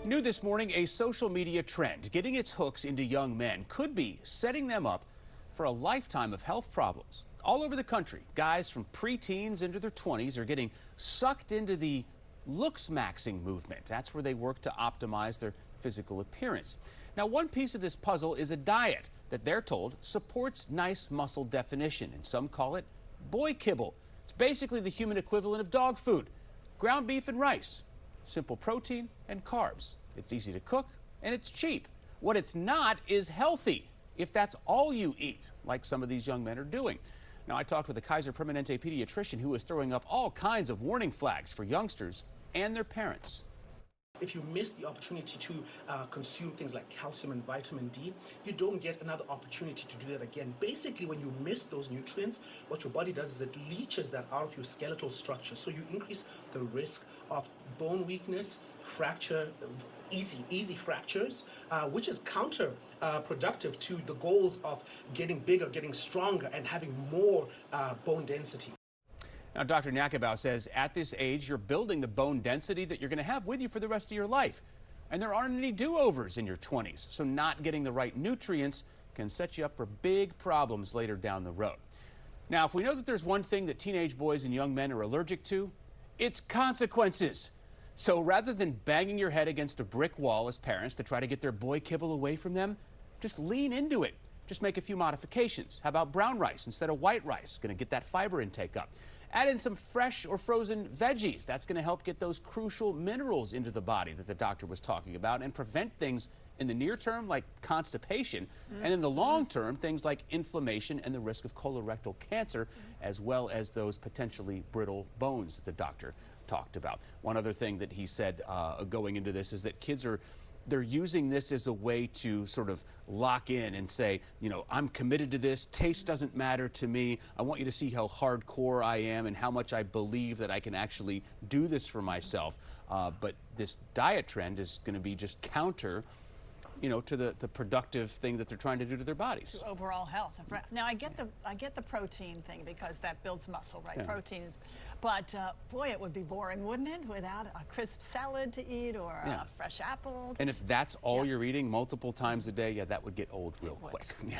New this morning, a social media trend getting its hooks into young men could be setting them up for a lifetime of health problems. All over the country, guys from preteens into their 20s are getting sucked into the Looksmaxxing movement. That's where they work to optimize their physical appearance. Now, one piece of this puzzle is a diet that they're told supports nice muscle definition, and some call it boy kibble. It's basically the human equivalent of dog food, ground beef and rice. Simple protein and carbs. It's easy to cook and it's cheap. What it's not is healthy, if that's all you eat, like some of these young men are doing. Now, I talked with a Kaiser Permanente pediatrician who is throwing up all kinds of warning flags for youngsters and their parents. If you miss the opportunity to consume things like calcium and vitamin D, you don't get another opportunity to do that again. Basically, when you miss those nutrients, what your body does is it leaches that out of your skeletal structure. So you increase the risk of bone weakness, easy fractures, which is counterproductive to the goals of getting bigger, getting stronger, and having more bone density. Now, Dr. Nyakabau says at this age, you're building the bone density that you're going to have with you for the rest of your life. And there aren't any do-overs in your 20s, so not getting the right nutrients can set you up for big problems later down the road. Now, if we know that there's one thing that teenage boys and young men are allergic to, it's consequences. So rather than banging your head against a brick wall as parents to try to get their boy kibble away from them, just lean into it. Just make a few modifications. How about brown rice instead of white rice? Going to get that fiber intake up. Add in some fresh or frozen veggies. That's going to help get those crucial minerals into the body that the doctor was talking about and prevent things in the near term like constipation, and in the long term things like inflammation and the risk of colorectal cancer, as well as those potentially brittle bones that the doctor talked about. One other thing that he said going into this is that they're using this as a way to sort of lock in and say, you know, I'm committed to this. Taste doesn't matter to me. I want you to see how hardcore I am and how much I believe that I can actually do this for myself. But this diet trend is going to be just counter, you know, to the productive thing that they're trying to do to their bodies. To overall health. Now, I get the protein thing because that builds muscle, right? Yeah. Protein is, but boy, it would be boring, wouldn't it, without a crisp salad to eat or a fresh apple. And if that's all you're eating multiple times a day, yeah, that would get old real quick. Yeah.